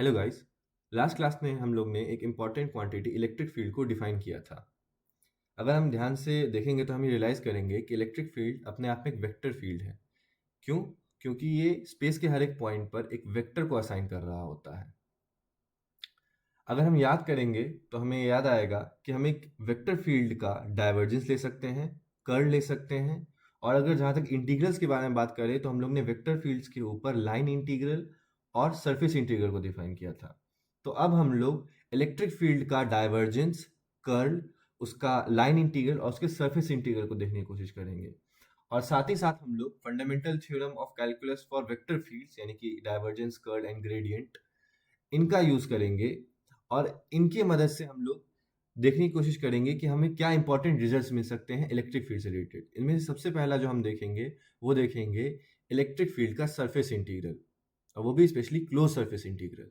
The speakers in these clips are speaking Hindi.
Hello guys. लास्ट क्लास में हम लोग ने एक इम्पॉर्टेंट क्वांटिटी इलेक्ट्रिक फील्ड को डिफाइन किया था। अगर हम ध्यान से देखेंगे तो हम ये रियलाइज करेंगे कि इलेक्ट्रिक फील्ड अपने आप में एक वेक्टर फील्ड है। क्यों? क्योंकि ये स्पेस के हर एक पॉइंट पर एक वेक्टर को असाइन कर रहा होता है। अगर हम याद करेंगे तो हमें याद आएगा कि हम एक वेक्टर फील्ड का डाइवर्जेंस ले सकते हैं, कर्ल ले सकते हैं, और अगर जहाँ तक इंटीग्रल्स के बारे में बात करें तो हम लोग ने वेक्टर फील्ड्स के ऊपर लाइन इंटीग्रल और सरफेस इंटीग्रल को डिफाइन किया था। तो अब हम लोग इलेक्ट्रिक फील्ड का डाइवर्जेंस, कर्ल, उसका लाइन इंटीग्रल और उसके सरफेस इंटीग्रल को देखने की कोशिश करेंगे। और साथ ही साथ हम लोग fundamental theorem of calculus for vector fields यानी कि डाइवर्जेंस, कर्ल एंड ग्रेडियंट, इनका यूज करेंगे। और इनकी मदद से हम लोग देखने की कोशिश करेंगे कि हमें क्या इंपॉर्टेंट रिजल्ट्स मिल सकते हैं इलेक्ट्रिक फील्ड से रिलेटेड। इनमें से सबसे पहला जो हम देखेंगे वो देखेंगे इलेक्ट्रिक फील्ड का सरफेस इंटीग्रल, और वो भी स्पेशली क्लोज सरफेस इंटीग्रल।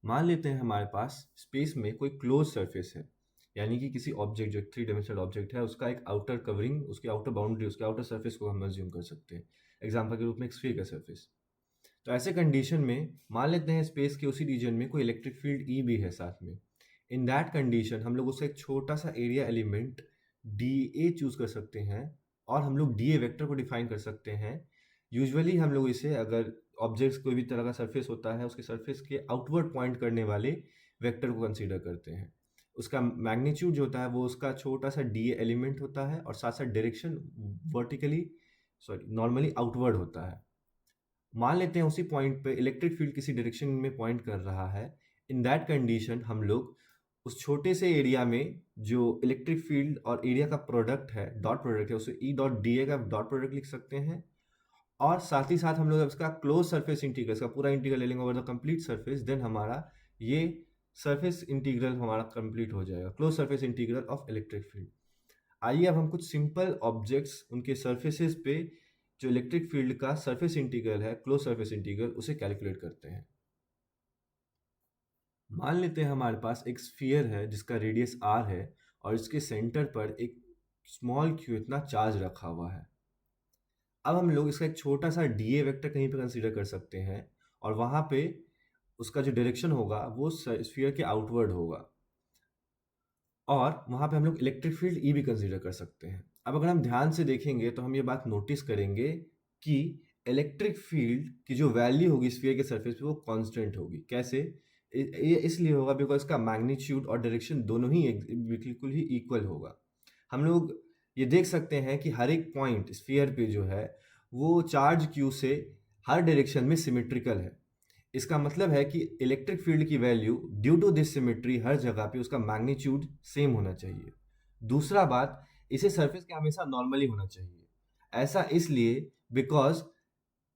मान लेते हैं हमारे पास स्पेस में कोई क्लोज सरफेस है, यानी कि किसी ऑब्जेक्ट जो थ्री डायमेंशनल ऑब्जेक्ट है उसका एक आउटर कवरिंग, उसकी आउटर बाउंड्री, उसके आउटर सरफेस को हम अज्यूम कर सकते हैं एग्जाम्पल के रूप में एक स्फीयर का सरफेस। तो ऐसे कंडीशन में मान लेते हैं स्पेस के उसी रीजन में कोई इलेक्ट्रिक फील्ड ई भी है साथ में। इन दैट कंडीशन हम लोग उसका एक छोटा सा area element D A choose कर सकते हैं, और हम लोग डी ए वेक्टर को डिफाइन कर सकते हैं। यूजुअली हम लोग इसे, अगर ऑब्जेक्ट्स कोई भी तरह का सरफेस होता है उसके सरफेस के आउटवर्ड पॉइंट करने वाले वेक्टर को कंसीडर करते हैं। उसका मैग्नीट्यूड जो होता है वो उसका छोटा सा डी ए एलिमेंट होता है, और साथ साथ direction vertically, sorry normally outward होता है। मान लेते हैं उसी पॉइंट पे इलेक्ट्रिक फील्ड किसी डायरेक्शन में पॉइंट कर रहा है। इन दैट कंडीशन हम लोग उस छोटे से एरिया में जो इलेक्ट्रिक फील्ड और एरिया का प्रोडक्ट है, डॉट प्रोडक्ट है, उसे ई डॉट डी ए का डॉट प्रोडक्ट लिख सकते हैं। और साथ ही साथ हम लोग इसका क्लोज सरफेस इंटीग्रल, इसका पूरा इंटीग्रल ले लेंगे over the complete surface, then हमारा ये सरफेस इंटीग्रल हमारा कंप्लीट हो जाएगा, close surface integral of electric field. आइए अब हम कुछ सिंपल ऑब्जेक्ट्स, उनके सरफेसेस पे जो इलेक्ट्रिक फील्ड का सरफेस इंटीग्रल है, क्लोज सरफेस इंटीग्रल, उसे कैलकुलेट करते हैं। मान लेते हैं हमारे पास एक स्फीयर है जिसका रेडियस आर है, और इसके सेंटर पर एक स्मॉल क्यू इतना चार्ज रखा हुआ है। अब हम लोग इसका एक छोटा सा डी ए वेक्टर कहीं पे कंसीडर कर सकते हैं, और वहाँ पे उसका जो डायरेक्शन होगा वो स्फीयर के आउटवर्ड होगा, और वहाँ पे हम लोग इलेक्ट्रिक फील्ड ई भी कंसीडर कर सकते हैं। अब अगर हम ध्यान से देखेंगे तो हम ये बात नोटिस करेंगे कि इलेक्ट्रिक फील्ड की जो वैल्यू होगी स्फीयर के सरफेस पे वो कांस्टेंट होगी। कैसे? ये इसलिए होगा बिकॉज इसका मैग्नीट्यूड और डायरेक्शन दोनों ही बिल्कुल ही इक्वल होगा। हम लोग ये देख सकते हैं कि हर एक पॉइंट स्फीयर पे जो है वो चार्ज क्यू से हर डायरेक्शन में सिमेट्रिकल है। इसका मतलब है कि इलेक्ट्रिक फील्ड की value due to this symmetry हर जगह पे उसका मैग्नीट्यूड सेम होना चाहिए। दूसरा बात, इसे सरफेस के हमेशा नॉर्मली होना चाहिए। ऐसा इसलिए बिकॉज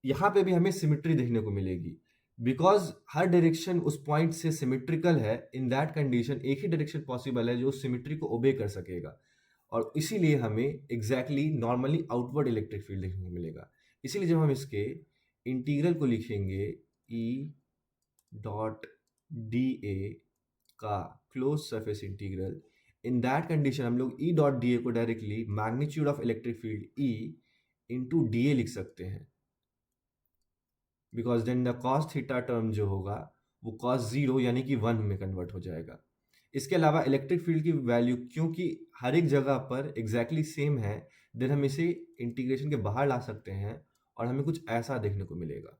यहाँ पे भी हमें सिमेट्री देखने को मिलेगी, बिकॉज हर डायरेक्शन उस पॉइंट से सिमेट्रिकल है। इन दैट कंडीशन एक ही डायरेक्शन पॉसिबल है जो उस सिमेट्री को ओबे कर सकेगा, और इसीलिए हमें exactly normally outward electric field देखने को मिलेगा। इसीलिए जब हम इसके इंटीग्रल को लिखेंगे ई डॉट डी ए का close surface integral, in that condition हम लोग ई डॉट डी ए को directly magnitude of electric field E into D A लिख सकते हैं, because then the cos theta term जो होगा वो कॉस जीरो यानी कि 1 में कन्वर्ट हो जाएगा। इसके अलावा इलेक्ट्रिक फील्ड की वैल्यू क्योंकि हर एक जगह पर एग्जैक्टली सेम है, देन हम इसे इंटीग्रेशन के बाहर ला सकते हैं और हमें कुछ ऐसा देखने को मिलेगा।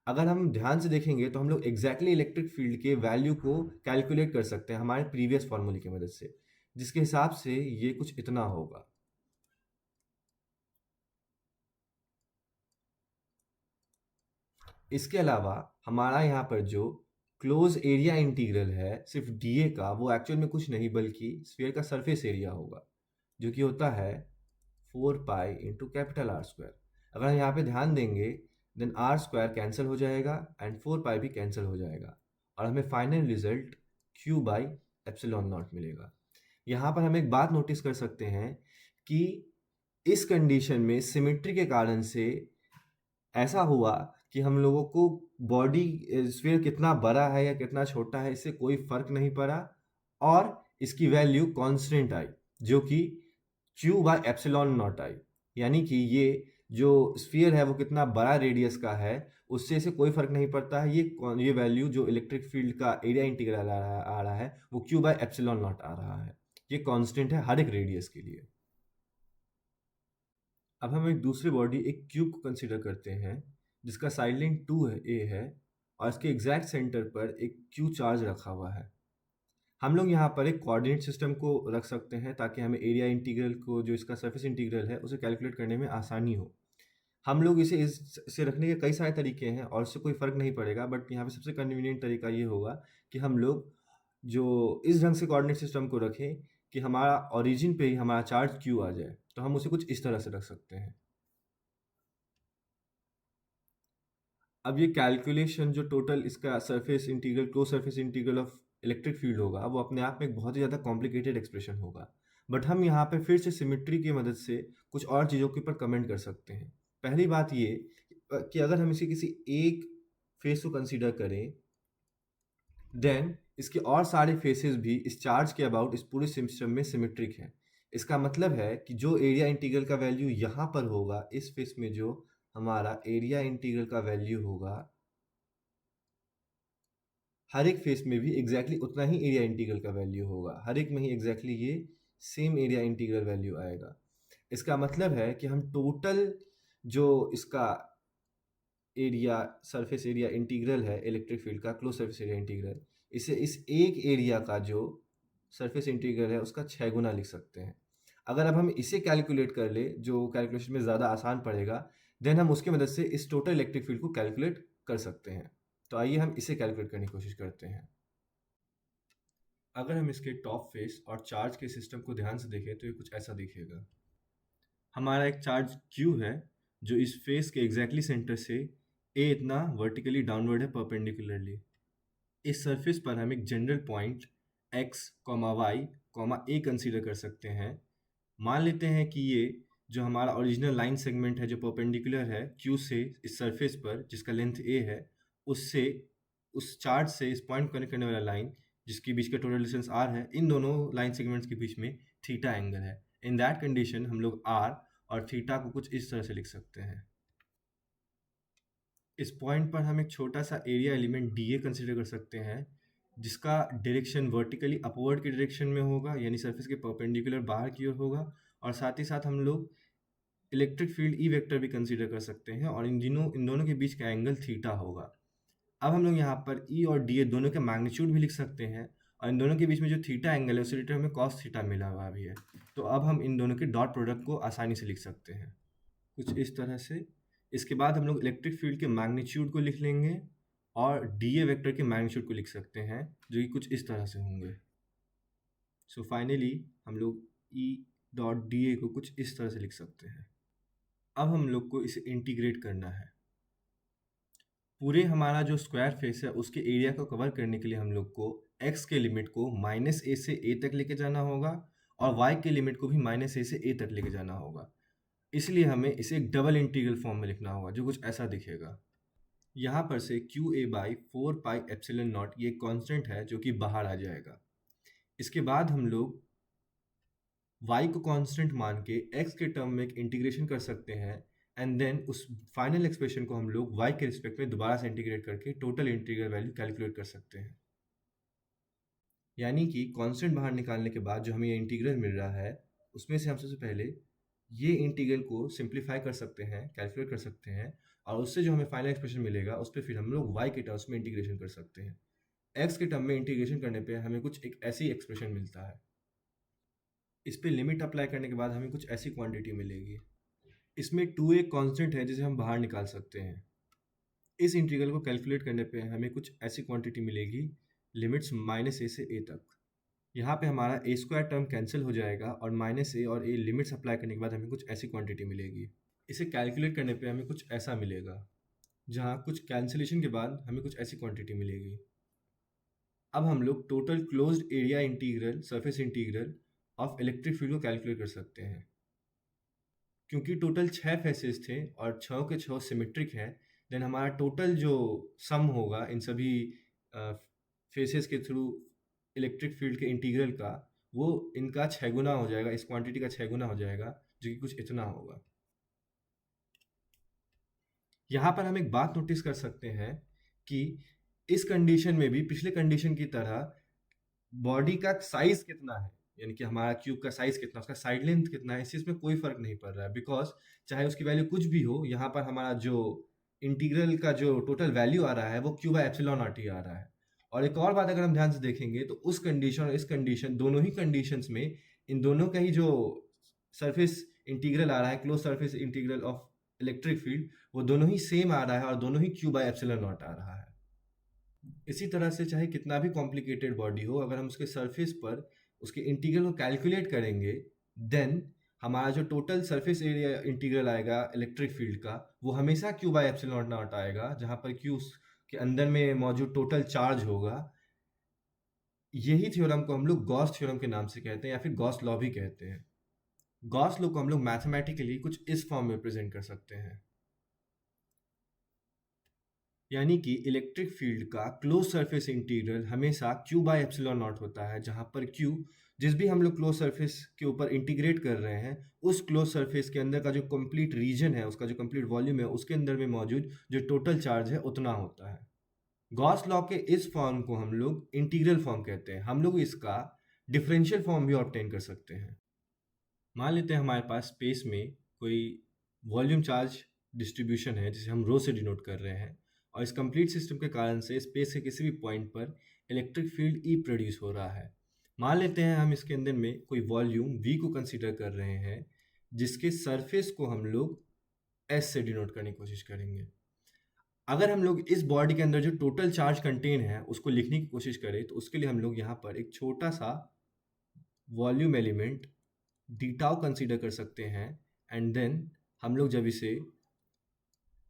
अगर हम ध्यान से देखेंगे तो हम लोग एग्जैक्टली इलेक्ट्रिक फील्ड के वैल्यू को कैलकुलेट कर सकते हैं हमारे प्रीवियस फॉर्मूले की मदद से, जिसके हिसाब से ये कुछ इतना होगा। इसके अलावा हमारा यहाँ पर जो क्लोज एरिया इंटीग्रल है सिर्फ डीए का, वो एक्चुअल में कुछ नहीं बल्कि स्फीयर का सरफेस एरिया होगा, जो कि होता है 4 pi into capital R square. अगर हम यहाँ पे ध्यान देंगे देन आर स्क्वायर कैंसिल हो जाएगा एंड 4 पाई भी कैंसिल हो जाएगा, और हमें final result Q by epsilon not मिलेगा। यहाँ पर हम एक बात नोटिस कर सकते हैं कि इस कंडीशन में सिमेट्री के कारण से ऐसा हुआ कि हम लोगों को बॉडी स्फीयर कितना बड़ा है या कितना छोटा है इससे कोई फर्क नहीं पड़ा, और इसकी वैल्यू कांस्टेंट आई जो कि Q by epsilon not I. यानी कि ये जो स्फीयर है वो कितना बड़ा रेडियस का है उससे इसे कोई फ़र्क नहीं पड़ता है, ये वैल्यू जो इलेक्ट्रिक फ़ील्ड का एरिया इंटीग्रल आ रहा है, वो q बाय एप्सिलॉन नॉट आ रहा है। ये कांस्टेंट है हर एक रेडियस के लिए। अब हम एक दूसरी बॉडी, एक क्यूब को कंसीडर करते हैं, जिसका साइड लेंथ 2a है और इसके एग्जैक्ट सेंटर पर एक q चार्ज रखा हुआ है। हम लोग यहाँ पर एक कोऑर्डिनेट सिस्टम को रख सकते हैं ताकि हमें एरिया इंटीग्रल को, जो इसका सरफेस इंटीग्रल है, उसे कैलकुलेट करने में आसानी हो। हम लोग इसे रखने के कई सारे तरीके हैं और इससे कोई फ़र्क नहीं पड़ेगा, बट यहाँ पे सबसे कन्वीनियंट तरीका ये होगा कि हम लोग जो इस ढंग से कोऑर्डिनेट सिस्टम को रखें कि हमारा ओरिजिन पे ही हमारा चार्ज क्यू आ जाए। तो हम उसे कुछ इस तरह से रख सकते हैं। अब ये कैलकुलेशन, जो टोटल इसका surface integral, close surface integral of electric field होगा, वो अपने आप में एक बहुत ही ज़्यादा कॉम्प्लिकेटेड एक्सप्रेशन होगा। बट हम यहाँ पे फिर से सिमेट्री की मदद से कुछ और चीज़ों के ऊपर कमेंट कर सकते हैं। पहली बात ये कि अगर हम इसे किसी एक फेस को कंसीडर करें, देन इसके और सारे फेसेस भी इस चार्ज के अबाउट इस पूरे सिस्टम में सिमेट्रिक हैं। इसका मतलब है कि जो एरिया इंटीग्रल का वैल्यू यहाँ पर होगा, इस फेस में जो हमारा एरिया इंटीग्रल का वैल्यू होगा, हर एक फेस में भी एग्जैक्टली उतना ही एरिया इंटीग्रल का वैल्यू होगा। हर एक में ही एग्जैक्टली ये सेम एरिया इंटीग्रल वैल्यू आएगा। इसका मतलब है कि हम टोटल जो इसका एरिया, सरफेस एरिया इंटीग्रल है इलेक्ट्रिक फील्ड का, क्लोज सरफेस एरिया इंटीग्रल, इसे इस एक एरिया का जो सरफेस इंटीग्रल है उसका 6 गुना लिख सकते हैं। अगर अब हम इसे कैलकुलेट कर ले, जो कैलकुलेशन में ज़्यादा आसान पड़ेगा, देन हम उसकी मदद से इस टोटल इलेक्ट्रिक फील्ड को कैलकुलेट कर सकते हैं। तो आइए हम इसे कैलकुलेट करने की कोशिश करते हैं। अगर हम इसके टॉप फेस और चार्ज के सिस्टम को ध्यान से देखें तो ये कुछ ऐसा दिखेगा। हमारा एक चार्ज Q है जो इस फेस के एग्जैक्टली सेंटर से A इतना वर्टिकली डाउनवर्ड है परपेंडिकुलरली। इस सरफेस पर हम एक general point x, y, a consider कर सकते हैं। मान लेते हैं कि ये जो हमारा ओरिजिनल लाइन सेगमेंट है जो परपेंडिकुलर है Q से इस सरफेस पर, जिसका लेंथ a है, उससे, उस चार्ज से इस पॉइंट को कनेक्ट करने वाला लाइन, जिसके बीच का टोटल डिस्टेंस r है, इन दोनों लाइन सेगमेंट्स के बीच में थीटा एंगल है। इन दैट कंडीशन हम लोग r और थीटा को कुछ इस तरह से लिख सकते हैं। इस पॉइंट पर हम एक छोटा सा एरिया एलिमेंट dA कंसीडर कर सकते हैं, जिसका डायरेक्शन वर्टिकली अपवर्ड के डायरेक्शन में होगा, यानी सरफेस के परपेंडिकुलर बाहर की ओर होगा। और साथ ही साथ हम लोग इलेक्ट्रिक फील्ड ई वेक्टर भी कंसीडर कर सकते हैं और इन दोनों के बीच का एंगल थीटा होगा। अब हम लोग यहाँ पर ई और डी ए दोनों के मैग्नीट्यूड भी लिख सकते हैं और इन दोनों के बीच में जो थीटा एंगल है उसे रिलेटेड हमें कॉस थीटा मिला हुआ भी है। तो अब हम इन दोनों के डॉट प्रोडक्ट को आसानी से लिख सकते हैं कुछ इस तरह से। इसके बाद हम लोग इलेक्ट्रिक फील्ड के मैग्नीट्यूड को लिख लेंगे और डी ए वेक्टर के मैग्नीट्यूड को लिख सकते हैं, जो कि कुछ इस तरह से होंगे। सो फाइनली हम लोग ई डॉट डी ए को कुछ इस तरह से लिख सकते हैं। अब हम लोग को इसे इंटीग्रेट करना है। पूरे हमारा जो स्क्वायर फेस है उसके एरिया को कवर करने के लिए हम लोग को x के लिमिट को -a से a तक लेके जाना होगा और y के लिमिट को भी -a से a तक लेके जाना होगा। इसलिए हमें इसे एक डबल इंटीग्रल फॉर्म में लिखना होगा, जो कुछ ऐसा दिखेगा। यहाँ पर से QA by 4 pi epsilon not ये कांस्टेंट है जो कि बाहर आ जाएगा। इसके बाद हम लोग y को कांस्टेंट मान के x के टर्म में एक इंटीग्रेशन कर सकते हैं एंड देन उस फाइनल एक्सप्रेशन को हम लोग y के रिस्पेक्ट में दोबारा से इंटीग्रेट करके टोटल इंटीग्रल वैल्यू कैलकुलेट कर सकते हैं। यानी कि कांस्टेंट बाहर निकालने के बाद जो हमें ये इंटीग्रल मिल रहा है, उसमें से हम सबसे पहले ये इंटीग्रल को सिंप्लीफाई कर सकते हैं, कैलकुलेट कर सकते हैं और उससे जो हमें फाइनल एक्सप्रेशन मिलेगा उस पर फिर हम लोग y के टर्म्स में इंटीग्रेशन कर सकते हैं। x के टर्म में इंटीग्रेशन करने पे हमें कुछ एक ऐसी एक्सप्रेशन मिलता है। इस पे लिमिट अप्लाई करने के बाद हमें कुछ ऐसी क्वांटिटी मिलेगी। इसमें 2 एक कांस्टेंट है जिसे हम बाहर निकाल सकते हैं। इस इंटीग्रल को कैलकुलेट करने पे हमें कुछ ऐसी क्वांटिटी मिलेगी, लिमिट्स -a से a तक। यहाँ पे हमारा a स्क्वायर टर्म कैंसिल हो जाएगा और -a और a लिमिट्स अप्लाई करने के बाद हमें कुछ ऐसी क्वांटिटी मिलेगी। इसे कैलकुलेट करने पे हमें कुछ ऐसा मिलेगा, जहाँ कुछ कैंसिलेशन के बाद हमें कुछ ऐसी क्वांटिटी मिलेगी। अब हम लोग total closed area integral, surface integral of electric field को कैलकुलेट कर सकते हैं। क्योंकि टोटल 6 फेसेस थे और 6 के 6 सिमेट्रिक हैं, देन हमारा टोटल जो सम होगा इन सभी फेसेस के थ्रू इलेक्ट्रिक फील्ड के इंटीग्रल का, वो इनका 6 गुना हो जाएगा, इस क्वांटिटी का 6 गुना हो जाएगा, जो कि कुछ इतना होगा। यहाँ पर हम एक बात नोटिस कर सकते हैं कि इस कंडीशन में भी पिछले कंडीशन की तरह बॉडी का साइज कितना है, यानी कि हमारा क्यूब का साइज कितना, उसका साइड लेंथ कितना है, इस चीज़ में कोई फर्क नहीं पड़ रहा है, बिकॉज चाहे उसकी वैल्यू कुछ भी हो, यहाँ पर हमारा जो इंटीग्रल का जो टोटल वैल्यू आ रहा है वो क्यू बाय एप्सिलॉन नॉट ही आ रहा है। और एक और बात अगर हम ध्यान से देखेंगे तो उस कंडीशन और इस कंडीशन, दोनों ही कंडीशंस में इन दोनों का ही जो सरफेस इंटीग्रल आ रहा है, close surface integral of electric field, वो दोनों ही सेम आ रहा है और दोनों ही क्यू बाय एप्सिलॉन नॉट आ रहा है। इसी तरह से चाहे कितना भी कॉम्प्लिकेटेड बॉडी हो, अगर हम उसके सरफेस पर उसके इंटीग्रल को कैलकुलेट करेंगे, देन हमारा जो टोटल सरफेस एरिया इंटीग्रल आएगा इलेक्ट्रिक फील्ड का, वो हमेशा क्यू बाय एप्सिलॉन नॉट आएगा, जहाँ पर क्यू के अंदर में मौजूद टोटल चार्ज होगा। यही थ्योरम को हम लोग गॉस थ्योरम के नाम से कहते हैं या फिर गॉस लॉ भी कहते हैं। गॉस लॉ को हम लोग मैथमेटिकली कुछ इस फॉर्म में प्रेजेंट कर सकते हैं, यानी कि इलेक्ट्रिक फील्ड का क्लोज सरफेस इंटीग्रल हमेशा क्यू बाय एप्सिलॉन नॉट होता है, जहां पर क्यू जिस भी हम लोग क्लोज सरफेस के ऊपर इंटीग्रेट कर रहे हैं, उस क्लोज सरफेस के अंदर का जो कंप्लीट रीजन है, उसका जो कंप्लीट वॉल्यूम है, उसके अंदर में मौजूद जो टोटल चार्ज है उतना होता है। गॉस लॉ के इस फॉर्म को हम लोग इंटीग्रल फॉर्म कहते हैं। हम लोग इसका डिफरेंशियल फॉर्म भी ऑब्टेन कर सकते हैं। मान लेते हैं हमारे पास स्पेस में कोई वॉल्यूम चार्ज डिस्ट्रीब्यूशन है जिसे हम रो से डिनोट कर रहे हैं, और इस कंप्लीट सिस्टम के कारण से स्पेस के किसी भी पॉइंट पर इलेक्ट्रिक फील्ड ई प्रोड्यूस हो रहा है। मान लेते हैं हम इसके अंदर में कोई वॉल्यूम वी को कंसीडर कर रहे हैं, जिसके सरफेस को हम लोग एस से डिनोट करने की कोशिश करेंगे। अगर हम लोग इस बॉडी के अंदर जो टोटल चार्ज कंटेन है उसको लिखने की कोशिश करें, तो उसके लिए हम लोग यहाँ पर एक छोटा सा volume element D tau consider कर सकते हैं, एंड देन हम लोग जब इसे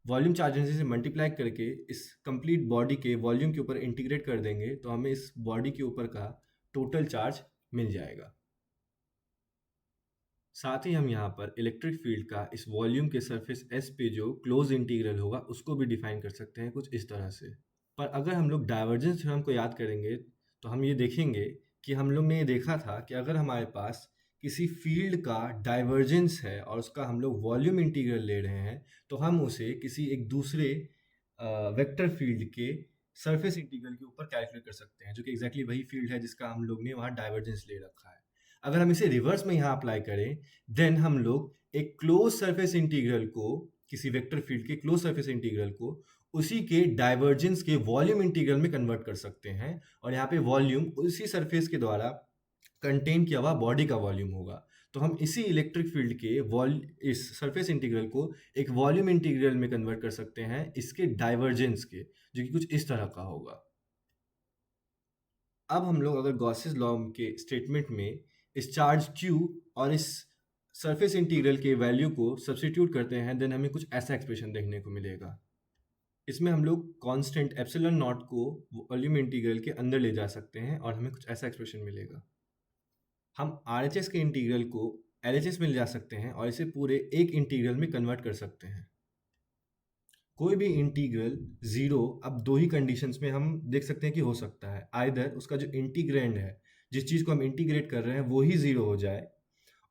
वॉल्यूम चार्ज डेंसिटी से मल्टीप्लाई करके इस कंप्लीट बॉडी के वॉल्यूम के ऊपर इंटीग्रेट कर देंगे, तो हमें इस बॉडी के ऊपर का टोटल चार्ज मिल जाएगा। साथ ही हम यहाँ पर इलेक्ट्रिक फील्ड का इस वॉल्यूम के सरफेस एस पे जो क्लोज इंटीग्रल होगा उसको भी डिफाइन कर सकते हैं कुछ इस तरह से। पर अगर हम लोग डाइवर्जेंस थ्योरम को याद करेंगे तो हम ये देखेंगे कि हम लोग ने ये देखा था कि अगर हमारे पास किसी फील्ड का डाइवर्जेंस है और उसका हम लोग वॉल्यूम इंटीग्रल ले रहे हैं, तो हम उसे किसी एक दूसरे वेक्टर फील्ड के सरफेस इंटीग्रल के ऊपर कैलकुलेट कर सकते हैं, जो कि एग्जैक्टली वही फील्ड है जिसका हम लोग ने वहाँ डाइवर्जेंस ले रखा है। अगर हम इसे रिवर्स में यहाँ अप्लाई करें, देन हम लोग एक क्लोज सरफेस इंटीग्रल को, किसी वेक्टर फील्ड के क्लोज सरफेस इंटीग्रल को उसी के डाइवर्जेंस के वॉल्यूम इंटीग्रल में कन्वर्ट कर सकते हैं, और यहाँ पे वॉल्यूम उसी सरफेस के द्वारा कंटेन किया हुआ बॉडी का वॉल्यूम होगा। तो हम इसी इलेक्ट्रिक फील्ड के इस सरफेस इंटीग्रल को एक वॉल्यूम इंटीग्रल में कन्वर्ट कर सकते हैं इसके डाइवर्जेंस के, जो कि कुछ इस तरह का होगा। अब हम लोग अगर गॉसेस लॉ के स्टेटमेंट में इस चार्ज Q और इस सरफेस इंटीग्रल के वैल्यू को सब्स्टिट्यूट करते हैं, देन हमें कुछ ऐसा एक्सप्रेशन देखने को मिलेगा। इसमें हम लोग कांस्टेंट एप्सिलॉन नॉट को वॉल्यूम इंटीग्रल के अंदर ले जा सकते हैं और हमें कुछ ऐसा एक्सप्रेशन मिलेगा। हम RHS के इंटीग्रल को LHS में ले जा सकते हैं और इसे पूरे एक इंटीग्रल में कन्वर्ट कर सकते हैं। कोई भी इंटीग्रल जीरो अब दो ही कंडीशंस में हम देख सकते हैं कि हो सकता है। आइदर उसका जो इंटीग्रैंड है, जिस चीज़ को हम इंटीग्रेट कर रहे हैं, वो ही जीरो हो जाए,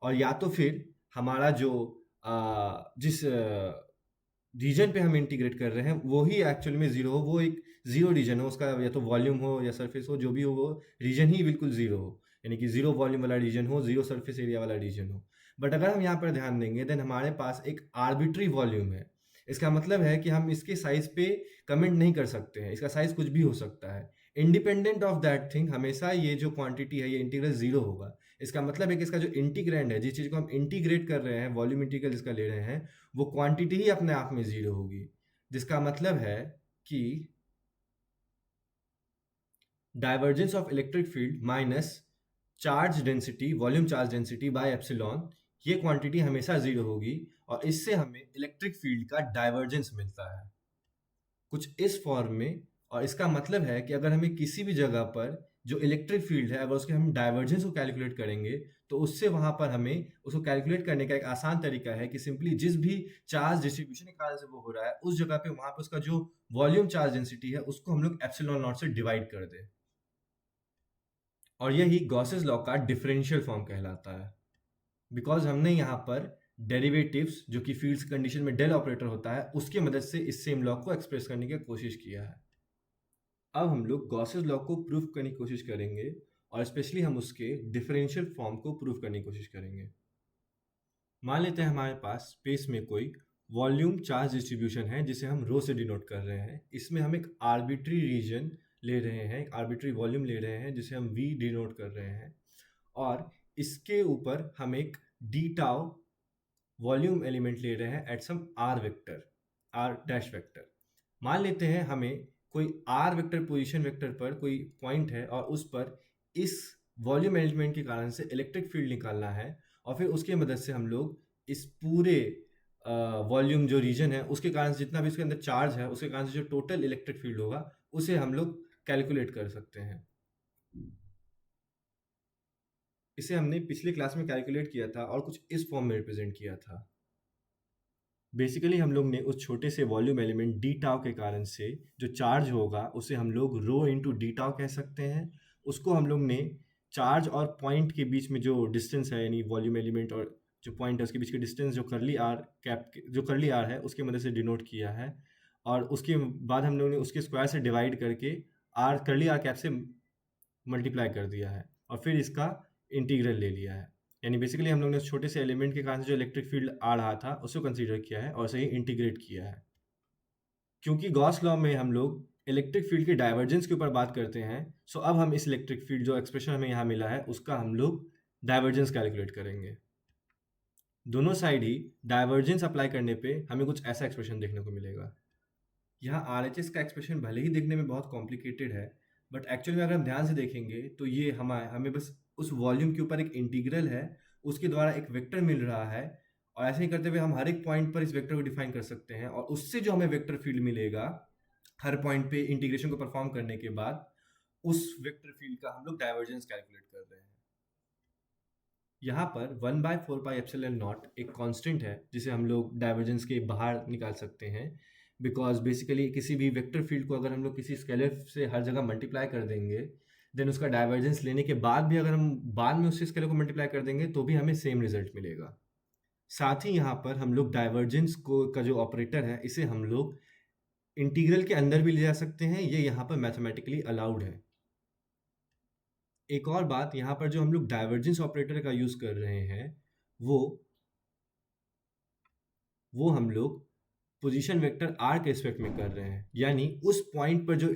और या तो फिर हमारा जो जिस रीजन पे हम इंटीग्रेट कर रहे हैं वो ही एक्चुअल में जीरो हो, वो एक जीरो रीजन हो, उसका या तो वॉल्यूम हो या सरफेस हो, जो भी हो वो रीजन ही बिल्कुल जीरो हो, यानी कि जीरो वॉल्यूम वाला रीजन हो, जीरो सरफेस एरिया वाला रीजन हो। बट अगर हम यहाँ पर ध्यान देंगे, देन हमारे पास एक आर्बिट्री वॉल्यूम है। इसका मतलब है कि हम इसके साइज पे कमेंट नहीं कर सकते हैं, इसका साइज कुछ भी हो सकता है। इंडिपेंडेंट ऑफ दैट थिंग हमेशा ये जो क्वांटिटी है ये इंटीग्रल जीरो होगा। इसका मतलब है कि इसका जो इंटीग्रैंड है, जिस चीज़ को हम इंटीग्रेट कर रहे हैं, वॉल्यूम इंटीग्रल जिसका ले रहे हैं, वो क्वांटिटी ही अपने आप में जीरो होगी। जिसका मतलब है कि divergence of electric field minus charge density, volume charge density by epsilon, ये क्वांटिटी हमेशा जीरो होगी, और इससे हमें इलेक्ट्रिक फील्ड का डाइवर्जेंस मिलता है कुछ इस फॉर्म में। और इसका मतलब है कि अगर हमें किसी भी जगह पर जो इलेक्ट्रिक फील्ड है, अगर उसके हम डाइवर्जेंस को कैलकुलेट करेंगे, तो उससे वहां पर हमें उसको कैलकुलेट करने का एक आसान तरीका है कि सिंपली जिस भी चार्ज डिस्ट्रीब्यूशन के कारण से वो हो रहा है, उस जगह पे वहां पे उसका जो वॉल्यूम चार्ज डेंसिटी है उसको हम लोग एप्सिलॉन नॉट से डिवाइड कर दें, और यही गॉसेस लॉ का डिफरेंशियल फॉर्म कहलाता है। बिकॉज हमने यहाँ पर डेरिवेटिव्स जो कि फील्ड्स कंडीशन में डेल ऑपरेटर होता है उसकी मदद से इस सेम लॉ को एक्सप्रेस करने की कोशिश किया है। अब हम लोग गॉसेस लॉ को प्रूव करने की कोशिश करेंगे और स्पेशली हम उसके डिफरेंशियल फॉर्म को प्रूव करने की कोशिश करेंगे। मान लेते हैं हमारे पास स्पेस में कोई वॉल्यूम चार्ज डिस्ट्रीब्यूशन है जिसे हम रो से डिनोट कर रहे हैं। इसमें हम एक आर्बिट्री रीजन ले रहे हैं, एक आर्बिट्री वॉल्यूम ले रहे हैं जिसे हम वी डिनोट कर रहे हैं, और इसके ऊपर हम एक डी टाउ वॉल्यूम एलिमेंट ले रहे हैं at some R vector, R dash vector. मान लेते हैं हमें कोई आर वेक्टर पोजीशन वेक्टर पर कोई पॉइंट है और उस पर इस वॉल्यूम एलिमेंट के कारण से इलेक्ट्रिक फील्ड निकालना है, और फिर उसकी मदद से हम लोग इस पूरे वॉल्यूम जो रीजन है उसके कारण से जितना भी उसके अंदर चार्ज है उसके कारण से जो टोटल इलेक्ट्रिक फील्ड होगा उसे हम लोग कैलकुलेट कर सकते हैं। इसे हमने पिछले क्लास में कैलकुलेट किया था और कुछ इस फॉर्म में रिप्रेजेंट किया था। बेसिकली हम लोग ने उस छोटे से वॉल्यूम एलिमेंट डी टाउ के कारण से जो चार्ज होगा उसे हम लोग रो इंटू डी टाउ कह सकते हैं। उसको हम लोग ने चार्ज और पॉइंट के बीच में जो डिस्टेंस है, यानी वॉल्यूम एलिमेंट और जो पॉइंट है उसके बीच के डिस्टेंस जो करली आर कैप जो करली आर है उसकी मदद से डिनोट किया है, और उसके बाद हम लोग ने उसके स्क्वायर से डिवाइड करके आर करली आर कैप से मल्टीप्लाई कर दिया है और फिर इसका इंटीग्रल ले लिया है। यानी बेसिकली हम लोग ने उस छोटे से एलिमेंट के कारण जो इलेक्ट्रिक फील्ड आ रहा था उसको कंसीडर किया है और सही इंटीग्रेट किया है। क्योंकि गॉस लॉ में हम लोग इलेक्ट्रिक फील्ड के डाइवर्जेंस के ऊपर बात करते हैं, सो अब हम इस इलेक्ट्रिक फील्ड जो एक्सप्रेशन हमें यहाँ मिला है उसका हम लोग डाइवर्जेंस कैलकुलेट करेंगे। दोनों साइड ही डाइवर्जेंस अप्लाई करने पे हमें कुछ ऐसा एक्सप्रेशन देखने को मिलेगा। यहाँ RHS का एक्सप्रेशन भले ही देखने में बहुत कॉम्प्लिकेटेड है, बट एक्चुअली में अगर हम ध्यान से देखेंगे तो ये हमें बस उस वॉल्यूम के ऊपर एक इंटीग्रल है, उसके द्वारा एक वेक्टर मिल रहा है, और ऐसे ही करते हुए हम हर एक पॉइंट पर इस वेक्टर को डिफाइन कर सकते हैं, और उससे जो हमें वेक्टर फील्ड मिलेगा हर पॉइंट पे इंटीग्रेशन को परफॉर्म करने के बाद, उस वेक्टर फील्ड का हम लोग डाइवर्जेंस कैलकुलेट कर रहे हैं। यहाँ पर 1/4πε0 एक कांस्टेंट है जिसे हम लोग डाइवर्जेंस के बाहर निकाल सकते हैं, बिकॉज बेसिकली किसी भी वेक्टर फील्ड को अगर हम लोग किसी स्केलर से हर जगह मल्टीप्लाई कर देंगे, देन उसका डाइवर्जेंस लेने के बाद भी अगर हम बाद में उस स्केलर को मल्टीप्लाई कर देंगे तो भी हमें सेम रिजल्ट मिलेगा। साथ ही यहाँ पर हम लोग डाइवर्जेंस को का जो ऑपरेटर है इसे हम लोग इंटीग्रल के अंदर भी ले जा सकते हैं, ये यहाँ पर मैथमेटिकली अलाउड है। एक और बात, यहाँ पर जो हम लोग डाइवर्जेंस ऑपरेटर का यूज़ कर रहे हैं वो हम लोग पोजीशन वेक्टर आर के रिस्पेक्ट में कर रहे हैं, यानी उस पॉइंट पर जो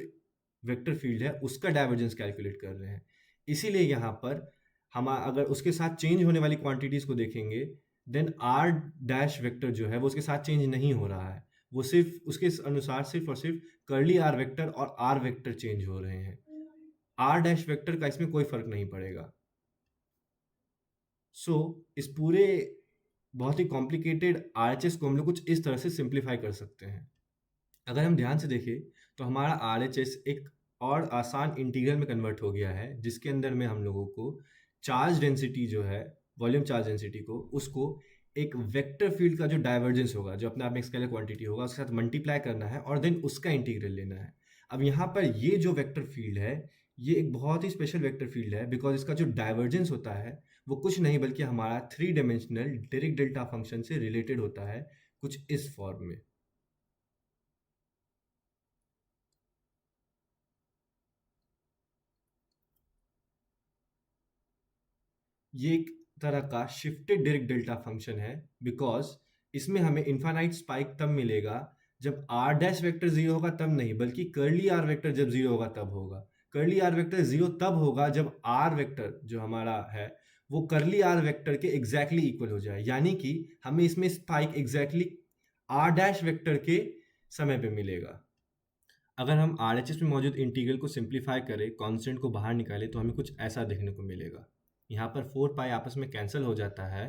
वेक्टर फील्ड है उसका डाइवर्जेंस कैलकुलेट कर रहे हैं। इसीलिए यहाँ पर हम अगर उसके साथ चेंज होने वाली क्वांटिटीज को देखेंगे, देन आर डैश वेक्टर जो है वो उसके साथ चेंज नहीं हो रहा है, वो सिर्फ उसके अनुसार सिर्फ और सिर्फ करली आर वेक्टर और आर वेक्टर चेंज हो रहे हैं। आर डैश वेक्टर का इसमें कोई फर्क नहीं पड़ेगा। इस पूरे बहुत ही कॉम्प्लिकेटेड RHS को हम लोग कुछ इस तरह से सिंप्लीफाई कर सकते हैं। अगर हम ध्यान से देखें तो हमारा RHS एक और आसान इंटीग्रल में कन्वर्ट हो गया है, जिसके अंदर में हम लोगों को चार्ज डेंसिटी जो है, वॉल्यूम चार्ज डेंसिटी को, उसको एक वेक्टर फील्ड का जो डाइवर्जेंस होगा, जो अपने आप में स्केलर क्वांटिटी होगा, उसके साथ मल्टीप्लाई करना है और देन उसका इंटीग्रल लेना है। अब यहाँ पर ये जो वेक्टर फील्ड है ये एक बहुत ही स्पेशल वेक्टर फील्ड है, बिकॉज इसका जो डाइवर्जेंस होता है वो कुछ नहीं बल्कि हमारा 3 डायमेंशनल डायरेक्ट डेल्टा फंक्शन से रिलेटेड होता है, कुछ इस फॉर्म में। ये एक तरह का शिफ्टेड डायरेक्ट डेल्टा फंक्शन है, बिकॉज इसमें हमें इन्फानाइट स्पाइक तब मिलेगा जब आर डैश वेक्टर जीरो होगा, तब नहीं, बल्कि कर्ली आर वेक्टर जब जीरो होगा तब होगा। कर्ली आर वेक्टर जीरो तब होगा जब आर वेक्टर जो हमारा है वो करली आर वेक्टर के एग्जैक्टली इक्वल हो जाए, यानी कि हमें इसमें spike exactly R dash vector के समय पे मिलेगा। अगर हम RHS में मौजूद इंटीग्रल को सिंप्लीफाई करें, कांस्टेंट को बाहर निकालें, तो हमें कुछ ऐसा देखने को मिलेगा। यहाँ पर 4 पाई आपस में कैंसिल हो जाता है।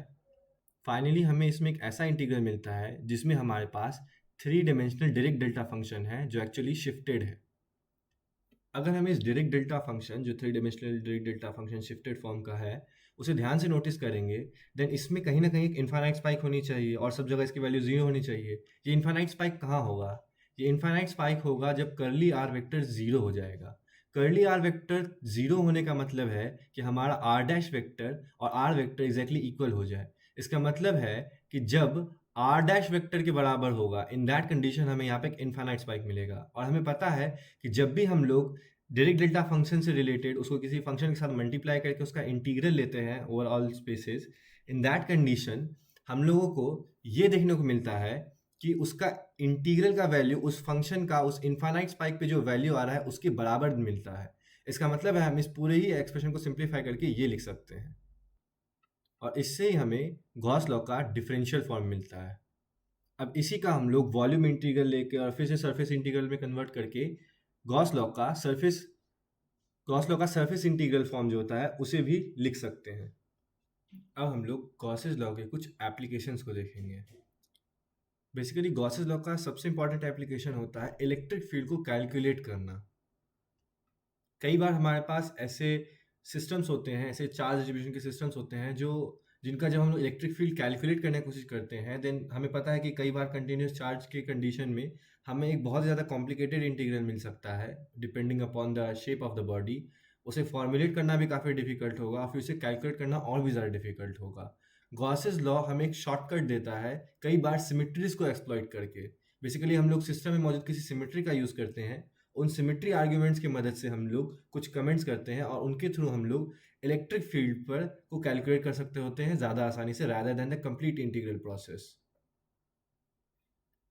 फाइनली हमें इसमें एक ऐसा इंटीग्रल मिलता है जिसमें हमारे पास 3 डायमेंशनल डायरेक्ट डेल्टा फंक्शन है जो एक्चुअली शिफ्टेड है। अगर हम इस डायरेक्ट डेल्टा फंक्शन, जो 3 dimensional direct delta function shifted form का है, उसे ध्यान से नोटिस करेंगे, देन इसमें कहीं ना कहीं एक इन्फानाइट स्पाइक होनी चाहिए और सब जगह इसकी वैल्यू 0 होनी चाहिए। ये इन्फानाइट स्पाइक कहाँ होगा? ये इन्फानाइट स्पाइक होगा जब करली आर वेक्टर 0 हो जाएगा। करली आर वेक्टर 0 होने का मतलब है कि हमारा आर डैश वेक्टर और आर वेक्टर एग्जैक्टली इक्वल हो जाए। इसका मतलब है कि जब r डैश वेक्टर के बराबर होगा, इन दैट कंडीशन हमें यहाँ पे एक इनफाइनाइट स्पाइक मिलेगा। और हमें पता है कि जब भी हम लोग डायरेक्ट डेल्टा फंक्शन से रिलेटेड उसको किसी फंक्शन के साथ मल्टीप्लाई करके उसका इंटीग्रल लेते हैं over all spaces, in that condition हम लोगों को ये देखने को मिलता है कि उसका इंटीग्रल का वैल्यू उस फंक्शन का उस इनफाइनाइट स्पाइक पे जो वैल्यू आ रहा है उसके बराबर मिलता है। इसका मतलब है हम इस पूरे ही एक्सप्रेशन को सिंप्लीफाई करके ये लिख सकते हैं, और इससे ही हमें गॉस लॉ का डिफरेंशियल फॉर्म मिलता है। अब इसी का हम लोग वॉल्यूम इंटीग्रल लेके और फिर से सरफेस इंटीग्रल में कन्वर्ट करके गॉस लॉ का सरफेस इंटीग्रल फॉर्म जो होता है उसे भी लिख सकते हैं। अब हम लोग गॉसेस लॉ के कुछ एप्लीकेशंस को देखेंगे। बेसिकली गॉसेस लॉ का सबसे इंपॉर्टेंट एप्लीकेशन होता है इलेक्ट्रिक फील्ड को कैलकुलेट करना। कई बार हमारे पास ऐसे सिस्टम्स होते हैं, ऐसे चार्ज डिस्ट्रीब्यूशन के सिस्टम्स होते हैं जिनका जब हम लोग इलेक्ट्रिक फील्ड कैलकुलेट करने की कोशिश करते हैं, देन हमें पता है कि कई बार कंटिन्यूस चार्ज के कंडीशन में हमें एक बहुत ज़्यादा कॉम्प्लिकेटेड इंटीग्रल मिल सकता है depending upon the shape of the body. उसे फॉर्मुलेट करना भी काफ़ी डिफिकल्ट होगा, फिर उसे कैलकुलेट करना और भी ज़्यादा डिफिकल्ट होगा। गॉसेस लॉ हमें एक शॉर्टकट देता है, कई बार सिमिट्रीज को एक्सप्लॉइट करके। बेसिकली हम लोग सिस्टम में मौजूद किसी सिमिट्री का यूज़ करते हैं, उन सिमेट्री आर्ग्यूमेंट्स की मदद से हम लोग कुछ कमेंट्स करते हैं और उनके थ्रू हम लोग इलेक्ट्रिक फील्ड पर को कैलकुलेट कर सकते होते हैं ज़्यादा आसानी से, rather than the complete integral process.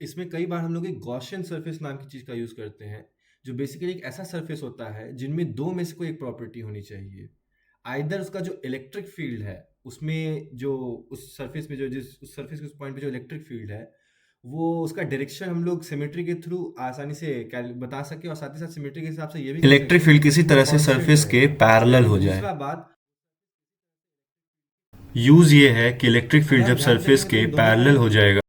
इसमें कई बार हम लोग एक गॉसियन सरफेस नाम की चीज़ का यूज़ करते हैं, जो बेसिकली एक ऐसा सरफेस होता है जिनमें दो में से कोई एक प्रॉपर्टी होनी चाहिए। आइदर उसका जो इलेक्ट्रिक फील्ड है उसमें जो उस सरफेस में जो जिस उस सरफेस के उस पॉइंट पे जो इलेक्ट्रिक फील्ड है वो उसका डायरेक्शन हम लोग सिमेट्री के थ्रू आसानी से बता सके, और साथ ही साथ सिमेट्री के हिसाब से ये भी कह इलेक्ट्रिक सके फील्ड किसी कि वो तरह से कांस्टेंट सरफेस के रहे। पैरेलल हो जाए। दूसरा बात, यूज ये है कि इलेक्ट्रिक फील्ड अगर हम जब ध्यान सरफेस देंगे तो के इन दोनों पैरेलल हो केसेस में जाएगा,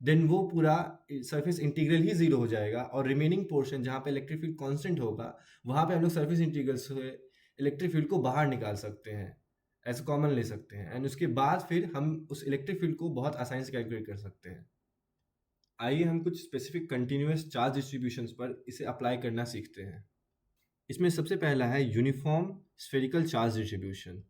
देन वो पूरा सरफेस इंटीग्रल ही जीरो हो जाएगा, और रिमेनिंग पोर्शन जहाँ पे इलेक्ट्रिक फील्ड कांस्टेंट होगा वहाँ पे हम लोग सरफेस इंटीग्रल से इलेक्ट्रिक फील्ड को बाहर निकाल सकते हैं, एज कॉमन ले सकते हैं, एंड उसके बाद फिर हम उस इलेक्ट्रिक फील्ड को बहुत आसानी से कैलकुलेट कर सकते हैं। आइए हम कुछ स्पेसिफिक कंटिन्यूअस चार्ज डिस्ट्रीब्यूशंस पर इसे अप्लाई करना सीखते हैं। इसमें सबसे पहला है यूनिफॉर्म स्फेरिकल चार्ज डिस्ट्रीब्यूशन।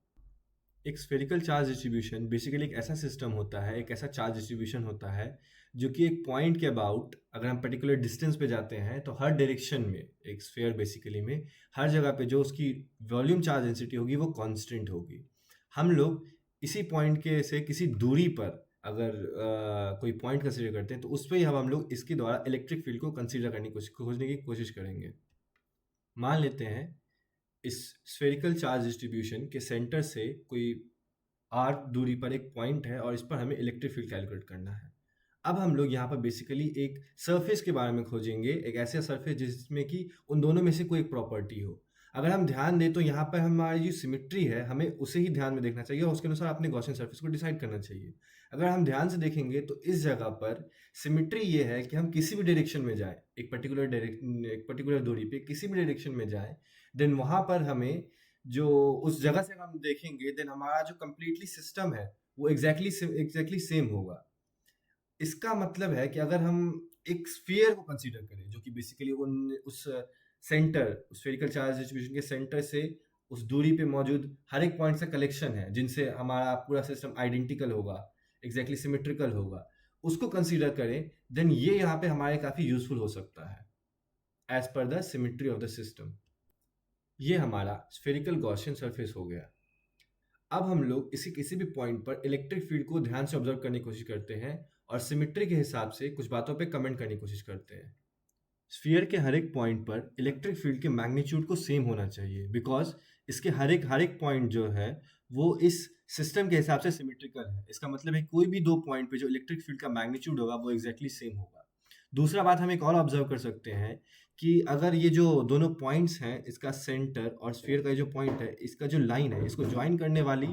एक स्फेरिकल चार्ज डिस्ट्रीब्यूशन बेसिकली एक ऐसा सिस्टम होता है, एक ऐसा चार्ज डिस्ट्रीब्यूशन होता है जो कि एक पॉइंट के अबाउट अगर हम पर्टिकुलर डिस्टेंस पे जाते हैं तो हर डायरेक्शन में एक स्फेयर बेसिकली में हर जगह पे जो उसकी वॉल्यूम चार्ज डेंसिटी होगी वो कांस्टेंट होगी। हम लोग इसी पॉइंट के से किसी दूरी पर अगर कोई पॉइंट कंसीडर करते हैं तो उस पर ही हम लोग इसके द्वारा इलेक्ट्रिक फील्ड को कंसीडर करने की खोजने की कोशिश करेंगे। मान लेते हैं इस स्फेरिकल चार्ज डिस्ट्रीब्यूशन के सेंटर से कोई आर दूरी पर एक पॉइंट है और इस पर हमें इलेक्ट्रिक फील्ड कैलकुलेट करना है। अब हम लोग यहाँ पर बेसिकली एक सरफेस के बारे में खोजेंगे, एक ऐसा सरफेस जिसमें कि उन दोनों में से कोई एक प्रॉपर्टी हो। अगर हम ध्यान दें तो यहाँ पर हमारी जो सिमेट्री है हमें उसे ही ध्यान में देखना चाहिए और उसके अनुसार अपने गॉसियन सरफेस को डिसाइड करना चाहिए। अगर हम ध्यान से देखेंगे तो इस जगह पर सिमेट्री ये है कि हम किसी भी डायरेक्शन में जाएं, एक पर्टिकुलर दूरी पे किसी भी डायरेक्शन में जाएं, देन वहाँ पर हमें जो उस जगह से हम देखेंगे देन हमारा जो कंप्लीटली सिस्टम है वो एग्जैक्टली सेम होगा। इसका मतलब है कि अगर हम एक स्फीयर को कंसीडर करें जो कि बेसिकली उस सेंटर स्फेरिकल चार्ज डिस्ट्रीब्यूशन के सेंटर से उस दूरी पे मौजूद हर एक पॉइंट से कलेक्शन है जिनसे हमारा पूरा सिस्टम आइडेंटिकल होगा, एग्जैक्टली सिमेट्रिकल होगा, उसको कंसीडर करें, देन ये यहाँ पे हमारे काफ़ी यूजफुल हो सकता है as per the symmetry of the system. ये हमारा स्फेरिकल गॉसियन सरफेस हो गया। अब हम लोग इसी किसी भी पॉइंट पर इलेक्ट्रिक फील्ड को ध्यान से ऑब्जर्व करने की कोशिश करते हैं और सिमेट्री के हिसाब से कुछ बातों पे कमेंट करने की कोशिश करते हैं। स्फीयर के हर एक पॉइंट पर इलेक्ट्रिक फील्ड के मैग्नीट्यूड को सेम होना चाहिए, बिकॉज इसके हर एक पॉइंट जो है वो इस सिस्टम के हिसाब से सिमेट्रिकल है। इसका मतलब है कोई भी दो पॉइंट पे जो इलेक्ट्रिक फील्ड का मैग्नीट्यूड होगा वो एग्जैक्टली सेम होगा। दूसरा बात हम एक और ऑब्जर्व कर सकते हैं कि अगर ये जो दोनों पॉइंट्स हैं, इसका सेंटर और स्फीयर का जो पॉइंट है, इसका जो लाइन है, इसको ज्वाइन करने वाली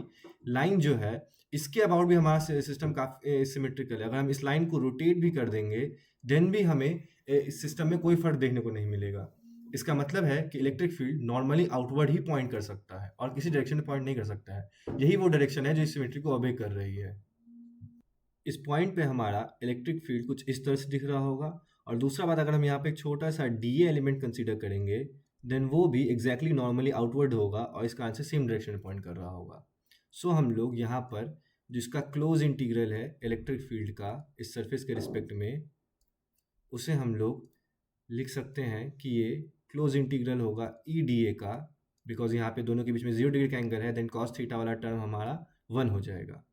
लाइन जो है, इसके अबाउट भी हमारा सिस्टम काफी सिमेट्रिकल है। अगर हम इस लाइन को रोटेट भी कर देंगे देन भी हमें इस सिस्टम में कोई फर्क देखने को नहीं मिलेगा। इसका मतलब है कि इलेक्ट्रिक फील्ड नॉर्मली आउटवर्ड ही पॉइंट कर सकता है और किसी डायरेक्शन में पॉइंट नहीं कर सकता है। यही वो डायरेक्शन है जो इस सिमेट्री को ओबे कर रही है। इस पॉइंट पे हमारा इलेक्ट्रिक फील्ड कुछ इस तरह से दिख रहा होगा, और दूसरा बात अगर हम यहाँ पे एक छोटा सा डीए एलिमेंट कंसीडर करेंगे देन वो भी एग्जैक्टली नॉर्मली आउटवर्ड होगा और इसका आंसर सेम डायरेक्शन में पॉइंट कर रहा होगा। सो हम लोग यहाँ पर जिसका क्लोज इंटीग्रल है इलेक्ट्रिक फील्ड का इस सरफेस के रिस्पेक्ट में, उसे हम लोग लिख सकते हैं कि ये क्लोज इंटीग्रल होगा ई डी ए का, बिकॉज यहाँ पे दोनों के बीच में 0 डिग्री का एंगल है, देन कॉस थीटा वाला टर्म हमारा 1 हो जाएगा।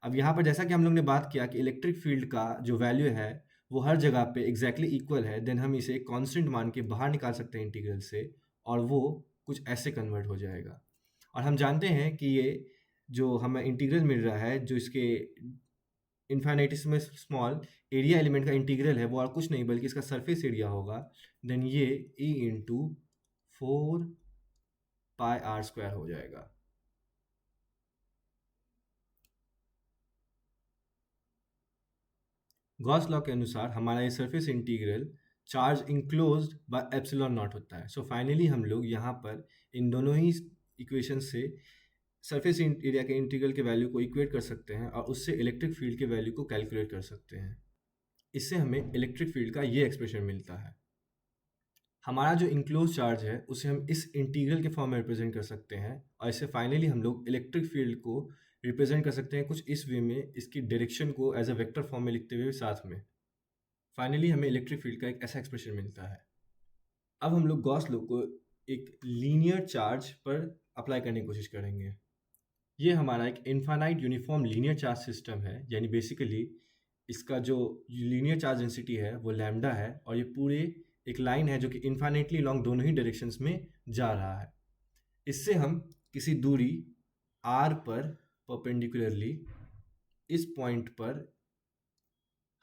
अब यहाँ पर जैसा कि हम लोग ने बात किया कि इलेक्ट्रिक फील्ड का जो वैल्यू है वो हर जगह पे एग्जैक्टली इक्वल है, देन हम इसे कांस्टेंट मान के बाहर निकाल सकते हैं इंटीग्रल से, और वो कुछ ऐसे कन्वर्ट हो जाएगा। और हम जानते हैं कि ये जो हमें इंटीग्रल मिल रहा है, जो इसके इन्फाइनाइटिसिमस स्मॉल एरिया एलिमेंट का इंटीग्रल है, वो और कुछ नहीं बल्कि इसका सरफेस एरिया होगा, देन ये ई इंटू 4 पाई r² हो जाएगा। गॉस लॉ के अनुसार हमारा ये surface integral charge enclosed bye epsilon not होता है। सो फाइनली हम लोग यहाँ पर इन दोनों ही इक्वेशन से सरफेस एरिया के इंटीग्रल के वैल्यू को इक्वेट कर सकते हैं और उससे इलेक्ट्रिक फील्ड के वैल्यू को कैलकुलेट कर सकते हैं। इससे हमें इलेक्ट्रिक फील्ड का ये एक्सप्रेशन मिलता है। हमारा जो इंक्लोज चार्ज है उसे हम इस इंटीग्रल के फॉर्म में रिप्रेजेंट कर सकते हैं, और इससे फाइनली हम लोग इलेक्ट्रिक फील्ड को रिप्रेजेंट कर सकते हैं कुछ इस वे में, इसकी डायरेक्शन को एज अ वेक्टर फॉर्म में लिखते हुए साथ में। फाइनली हमें इलेक्ट्रिक फील्ड का एक ऐसा एक्सप्रेशन मिलता है। अब हम लोग गॉस लॉ को एक लीनियर चार्ज पर अप्लाई करने की कोशिश करेंगे। ये हमारा एक infinite uniform linear charge system है, यानी बेसिकली इसका जो लीनियर चार्ज डेंसिटी है वो लैम्डा है, और ये पूरे एक लाइन है जो कि इन्फाइनाइटली लॉन्ग दोनों ही डायरेक्शंस में जा रहा है। इससे हम किसी दूरी r पर परपेंडिकुलरली इस पॉइंट पर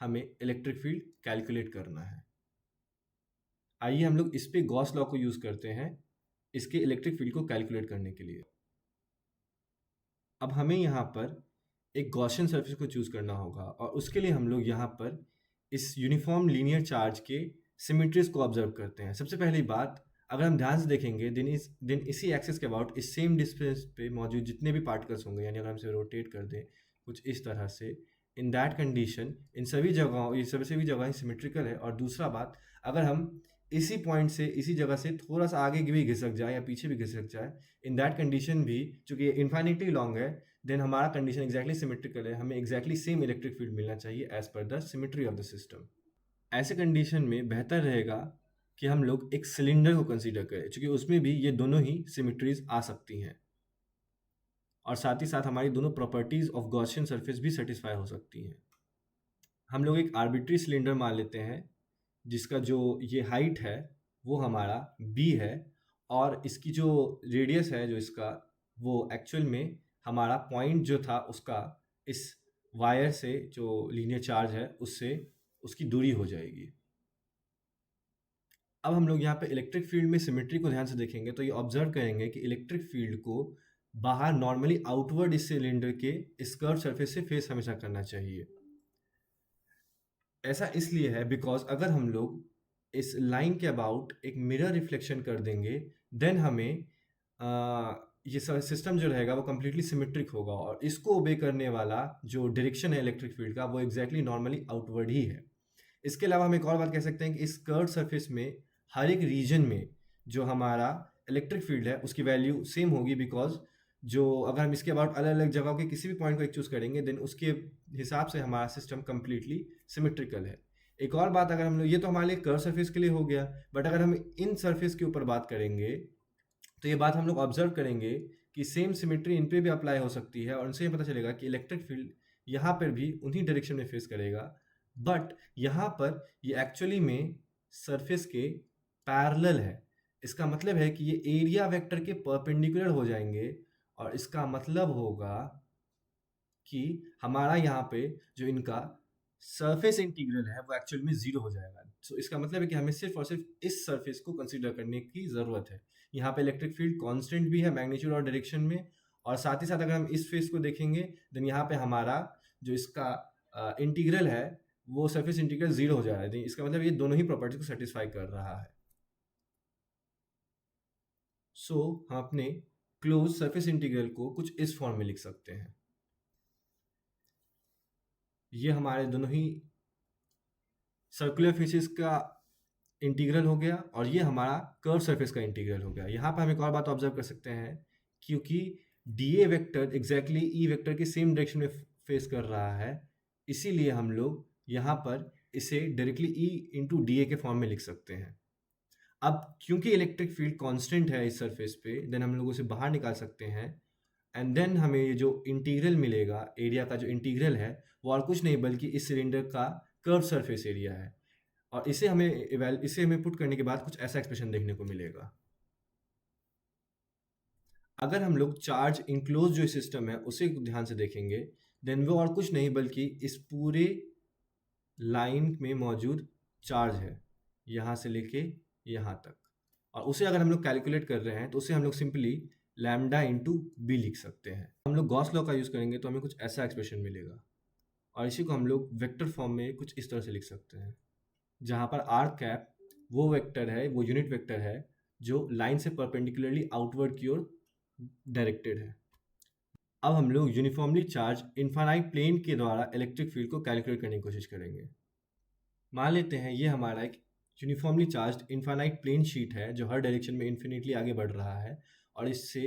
हमें इलेक्ट्रिक फील्ड कैलकुलेट करना है। आइए हम लोग इस पे गॉस लॉ को यूज़ करते हैं इसके इलेक्ट्रिक फील्ड को कैलकुलेट करने के लिए। अब हमें यहाँ पर एक गॉसियन सरफेस को चूज़ करना होगा, और उसके लिए हम लोग यहाँ पर इस यूनिफॉर्म लीनियर चार्ज के सिमेट्रीज को ऑब्जर्व करते हैं। सबसे पहली बात, अगर हम ध्यान से देखेंगे दिन इसी एक्सिस के अबाउट इस सेम डिस्टेंस पे मौजूद जितने भी पार्टिकल्स होंगे, यानी अगर हम इसे रोटेट कर दें कुछ इस तरह से, इन दैट कंडीशन इन सभी जगहों ये सभी जगह सिमेट्रिकल है। और दूसरा बात, अगर हम इसी पॉइंट से इसी जगह से थोड़ा सा आगे भी घिसक जाए या पीछे भी घिसक जाए, इन दैट कंडीशन भी चूंकि इन्फाइनिटली लॉन्ग है, देन हमारा कंडीशन एग्जैक्टली सिमेट्रिकल है, हमें एग्जैक्टली सेम इलेक्ट्रिक फील्ड मिलना चाहिए as per the symmetry of the system. ऐसे कंडीशन में बेहतर रहेगा कि हम लोग एक सिलेंडर को कंसीडर करें, क्योंकि उसमें भी ये दोनों ही सिमेट्रीज आ सकती हैं, और साथ ही साथ हमारी दोनों प्रॉपर्टीज ऑफ गॉसियन सरफेस भी सेटिस्फाई हो सकती हैं। हम लोग एक आर्बिट्री सिलेंडर मान लेते हैं जिसका जो ये हाइट है वो हमारा b है, और इसकी जो रेडियस है जो इसका, वो एक्चुअल में हमारा पॉइंट जो था उसका इस वायर से जो लीनियर चार्ज है उससे उसकी दूरी हो जाएगी। अब हम लोग यहाँ पे इलेक्ट्रिक फील्ड में सिमेट्री को ध्यान से देखेंगे तो ये ऑब्जर्व करेंगे कि इलेक्ट्रिक फील्ड को बाहर नॉर्मली आउटवर्ड इस सिलेंडर के इस कर्व सरफेस से फेस हमेशा करना चाहिए। ऐसा इसलिए है बिकॉज अगर हम लोग इस लाइन के अबाउट एक मिरर रिफ्लेक्शन कर देंगे, देन हमें ये सिस्टम जो रहेगा वो कम्प्लीटली सिमेट्रिक होगा, और इसको ओबे करने वाला जो डायरेक्शन है इलेक्ट्रिक फील्ड का वो एग्जैक्टली नॉर्मली आउटवर्ड ही है। इसके अलावा हम एक और बात कह सकते हैं कि इस कर्व सरफेस में हर एक रीजन में जो हमारा इलेक्ट्रिक फील्ड है उसकी वैल्यू सेम होगी, बिकॉज जो अगर हम इसके अबाउट अलग अलग जगहों के किसी भी पॉइंट को एक चूज करेंगे, देन उसके हिसाब से हमारा सिस्टम कम्प्लीटली सिमेट्रिकल है। एक और बात, अगर हम लोग, ये तो हमारे लिए कर्व सरफेस के लिए हो गया, बट अगर हम इन सरफेस के ऊपर बात करेंगे तो ये बात हम लोग ऑब्जर्व करेंगे कि सेम सिमेट्री इन पे भी अप्लाई हो सकती है, और उनसे ये पता चलेगा कि इलेक्ट्रिक फील्ड यहाँ पर भी उन्हीं डायरेक्शन में फेस करेगा, बट यहाँ पर ये एक्चुअली में सरफेस के पैरेलल है। इसका मतलब है कि ये एरिया वेक्टर के परपेंडिकुलर हो जाएंगे, और इसका मतलब होगा कि हमारा यहाँ पे जो इनका सरफेस इंटीग्रल है वो एक्चुअल में 0 हो जाएगा। सो इसका मतलब है कि हमें सिर्फ और सिर्फ इस सरफेस को कंसीडर करने की ज़रूरत है। यहाँ पे इलेक्ट्रिक फील्ड कांस्टेंट भी है मैग्नीट्यूड और डायरेक्शन में, और साथ ही साथ अगर हम इस फेस को देखेंगे देन यहाँ पे हमारा जो इसका इंटीग्रल है वो सरफेस इंटीग्रल 0 हो जा रहा है। इसका मतलब ये दोनों ही प्रॉपर्टीज को सेटिस्फाई कर रहा है। सो हम अपने क्लोज सरफेस इंटीग्रल को कुछ इस फॉर्म में लिख सकते हैं। ये हमारे दोनों ही सर्कुलर फेसेस का इंटीग्रल हो गया, और ये हमारा कर्व सरफेस का इंटीग्रल हो गया। यहाँ पर हम एक और बात ऑब्जर्व कर सकते हैं, क्योंकि DA vector exactly E vector के सेम डायरेक्शन में फेस कर रहा है, इसीलिए हम लोग यहाँ पर इसे डायरेक्टली ई इंटू डी ए के फॉर्म में लिख सकते हैं। अब क्योंकि इलेक्ट्रिक फील्ड कांस्टेंट है इस सरफेस पे, देन हम लोग उसे बाहर निकाल सकते हैं एंड देन हमें ये जो इंटीग्रल मिलेगा, एरिया का जो इंटीग्रल है वो और कुछ नहीं बल्कि इस सिलेंडर का कर्व सरफेस एरिया है। और इसे हमें पुट करने के बाद कुछ ऐसा एक्सप्रेशन देखने को मिलेगा। अगर हम लोग चार्ज इंक्लोज जो सिस्टम है उसे ध्यान से देखेंगे, देन वो और कुछ नहीं बल्कि इस पूरे लाइन में मौजूद चार्ज है, यहाँ से लेके यहाँ तक। और उसे अगर हम लोग कैलकुलेट कर रहे हैं तो उसे हम लोग सिंपली लैम्डा इंटू बी लिख सकते हैं। हम लोग गॉस लॉ का यूज़ करेंगे तो हमें कुछ ऐसा एक्सप्रेशन मिलेगा, और इसी को हम लोग वेक्टर फॉर्म में कुछ इस तरह से लिख सकते हैं, जहाँ पर आर कैप वो वेक्टर है, वो यूनिट वेक्टर है जो लाइन से परपेंडिकुलरली आउटवर्ड की ओर डायरेक्टेड है। अब हम लोग यूनिफॉर्मली चार्ज इनफाइनाइट प्लेन के द्वारा इलेक्ट्रिक फील्ड को कैलकुलेट करने की कोशिश करेंगे। मान लेते हैं ये हमारा एक uniformly charge infinite plane sheet है जो हर डायरेक्शन में इन्फिनिटली आगे बढ़ रहा है, और इससे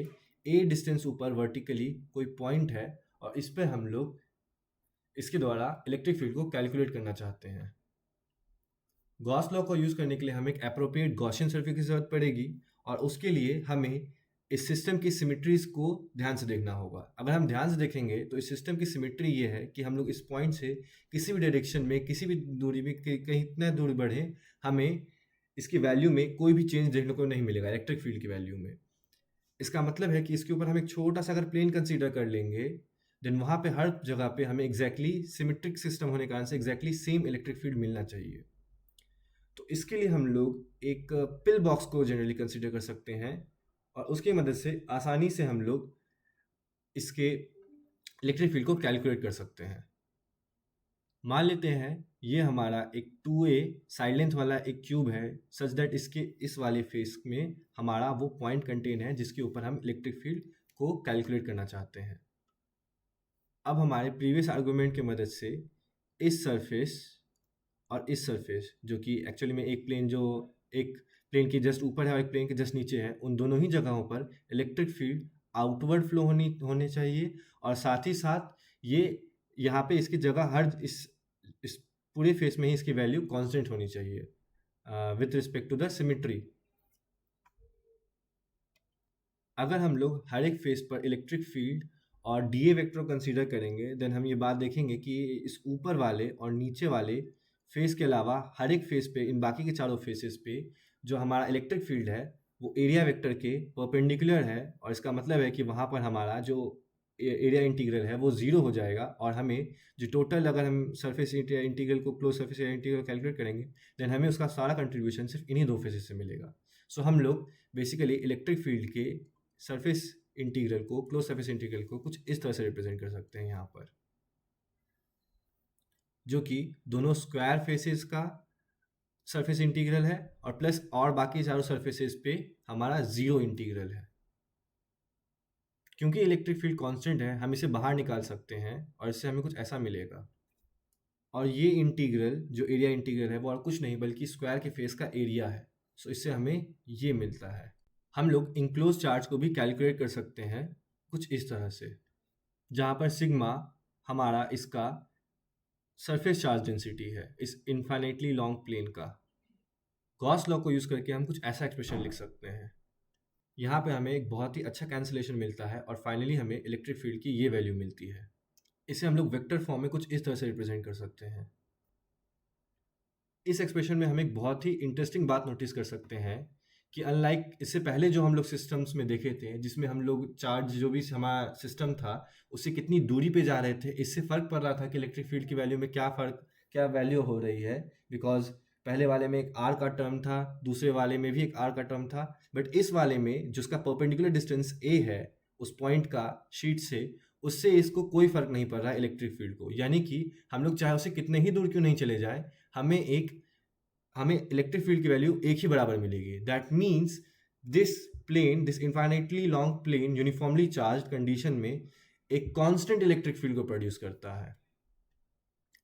ए डिस्टेंस ऊपर वर्टिकली कोई पॉइंट है, और इस पर हम लोग इसके द्वारा इलेक्ट्रिक फील्ड को कैलकुलेट करना चाहते हैं। गॉस लॉ को यूज़ करने के लिए हमें एक अप्रोप्रिएट गॉसियन सर्फेस की ज़रूरत पड़ेगी, और उसके लिए हमें इस सिस्टम की सिमिट्रीज को ध्यान से देखना होगा। अगर हम ध्यान से देखेंगे तो इस सिस्टम की सिमिट्री ये है कि हम लोग इस पॉइंट से किसी भी डायरेक्शन में, किसी भी दूरी में, कहीं इतना दूर बढ़े, हमें इसकी वैल्यू में कोई भी चेंज देखने को नहीं मिलेगा इलेक्ट्रिक फील्ड की वैल्यू में। इसका मतलब है कि इसके ऊपर हम एक छोटा सा अगर प्लेन कंसीडर कर लेंगे, देन वहाँ पे हर जगह पे हमें एग्जैक्टली सिमेट्रिक सिस्टम होने के कारण से एग्जैक्टली सेम इलेक्ट्रिक फील्ड मिलना चाहिए। तो इसके लिए हम लोग एक पिल बॉक्स को जनरली कंसीडर कर सकते हैं, और उसकी मदद से आसानी से हम लोग इसके इलेक्ट्रिक फील्ड को कैलकुलेट कर सकते हैं। मान लेते हैं ये हमारा एक 2a साइड लेंथ वाला एक क्यूब है, सच दैट इसके इस वाले फेस में हमारा वो पॉइंट कंटेन है जिसके ऊपर हम इलेक्ट्रिक फील्ड को कैलकुलेट करना चाहते हैं। अब हमारे प्रीवियस आर्गुमेंट की मदद से इस सरफेस और इस सरफेस, जो कि एक्चुअली में एक प्लेन के जस्ट ऊपर है और एक प्लेन के जस्ट नीचे है, उन दोनों ही जगहों पर इलेक्ट्रिक फील्ड आउटवर्ड फ्लो होने चाहिए, और साथ ही साथ ये यहाँ पे इसकी जगह हर इस पूरे फेस में ही इसकी वैल्यू कांस्टेंट होनी चाहिए with respect to the symmetry. अगर हम लोग हर एक फेस पर इलेक्ट्रिक फील्ड और डीए वेक्टर कंसीडर करेंगे, देन हम ये बात देखेंगे कि इस ऊपर वाले और नीचे वाले फेस के अलावा हर एक फेस पे, इन बाकी के चारों फेसेस पे जो हमारा इलेक्ट्रिक फील्ड है वो एरिया वेक्टर के परपेंडिकुलर है, और इसका मतलब है कि वहाँ पर हमारा जो एरिया इंटीग्रल है वो ज़ीरो हो जाएगा, और हमें जो टोटल, अगर हम सरफेस एरिया इंटीग्रल को, close surface area integral calculate करेंगे, देन हमें उसका सारा कंट्रीब्यूशन सिर्फ इन्हीं दो फेसेस से मिलेगा। सो हम लोग बेसिकली इलेक्ट्रिक फील्ड के सरफेस इंटीग्रल को, क्लोज सरफेस इंटीग्रल को कुछ इस तरह से रिप्रेजेंट कर सकते हैं यहाँ पर, जो कि दोनों स्क्वायर फेसेस का सरफेस इंटीग्रल है और प्लस और बाकी चारों सरफेसेस पे हमारा जीरो इंटीग्रल है। क्योंकि इलेक्ट्रिक फील्ड कांस्टेंट है, हम इसे बाहर निकाल सकते हैं और इससे हमें कुछ ऐसा मिलेगा। और ये इंटीग्रल, जो एरिया इंटीग्रल है, वो और कुछ नहीं बल्कि स्क्वायर के फेस का एरिया है। सो इससे हमें ये मिलता है। हम लोग इंक्लोज चार्ज को भी कैलकुलेट कर सकते हैं कुछ इस तरह से, जहाँ पर सिग्मा हमारा इसका सरफेस चार्ज डेंसिटी है इस इनफाइनाइटली लॉन्ग प्लेन का। गॉस लॉ को यूज़ करके हम कुछ ऐसा एक्सप्रेशन लिख सकते हैं। यहाँ पे हमें एक बहुत ही अच्छा कैंसिलेशन मिलता है, और फाइनली हमें इलेक्ट्रिक फील्ड की ये वैल्यू मिलती है। इसे हम लोग वेक्टर फॉर्म में कुछ इस तरह से रिप्रेजेंट कर सकते हैं। इस एक्सप्रेशन में हम एक बहुत ही इंटरेस्टिंग बात नोटिस कर सकते हैं कि अनलाइक इससे पहले जो हम लोग सिस्टम्स में देखे थे, जिसमें हम लोग चार्ज जो भी हमारा सिस्टम था उससे कितनी दूरी पे जा रहे थे, इससे फ़र्क पड़ रहा था कि इलेक्ट्रिक फील्ड की वैल्यू में क्या वैल्यू हो रही है। बिकॉज पहले वाले में एक आर का टर्म था, दूसरे वाले में भी एक आर का टर्म था, बट इस वाले में जिसका परपेंडिकुलर डिस्टेंस ए है उस पॉइंट का शीट से, उससे इसको कोई फ़र्क नहीं पड़ रहा है इलेक्ट्रिक फील्ड को। यानी कि हम लोग चाहे उसे कितने ही दूर क्यों नहीं चले जाए, हमें इलेक्ट्रिक फील्ड की वैल्यू एक ही बराबर मिलेगी। That means this infinitely long plane uniformly charge condition में एक कांस्टेंट इलेक्ट्रिक फील्ड को प्रोड्यूस करता है।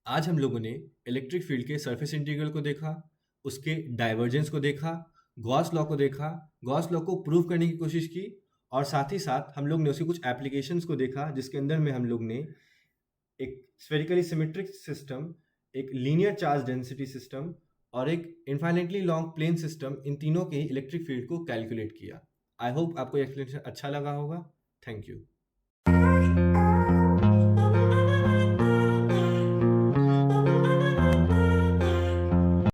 आज हम लोगों ने इलेक्ट्रिक फील्ड के सरफेस इंटीग्रल को देखा, उसके डाइवर्जेंस को देखा, गॉस लॉ को देखा, गॉस लॉ को प्रूव करने की कोशिश की, और साथ ही साथ हम लोग ने उसके कुछ एप्लीकेशंस को देखा जिसके अंदर में हम लोग ने एक स्फेरिकली सिमेट्रिक सिस्टम, एक लीनियर चार्ज डेंसिटी सिस्टम और एक इनफाइनाइटली लॉन्ग प्लेन सिस्टम, इन तीनों के इलेक्ट्रिक फील्ड को कैलकुलेट किया। आई होप आपको ये एक्सप्लेनेशन अच्छा लगा होगा। Thank you.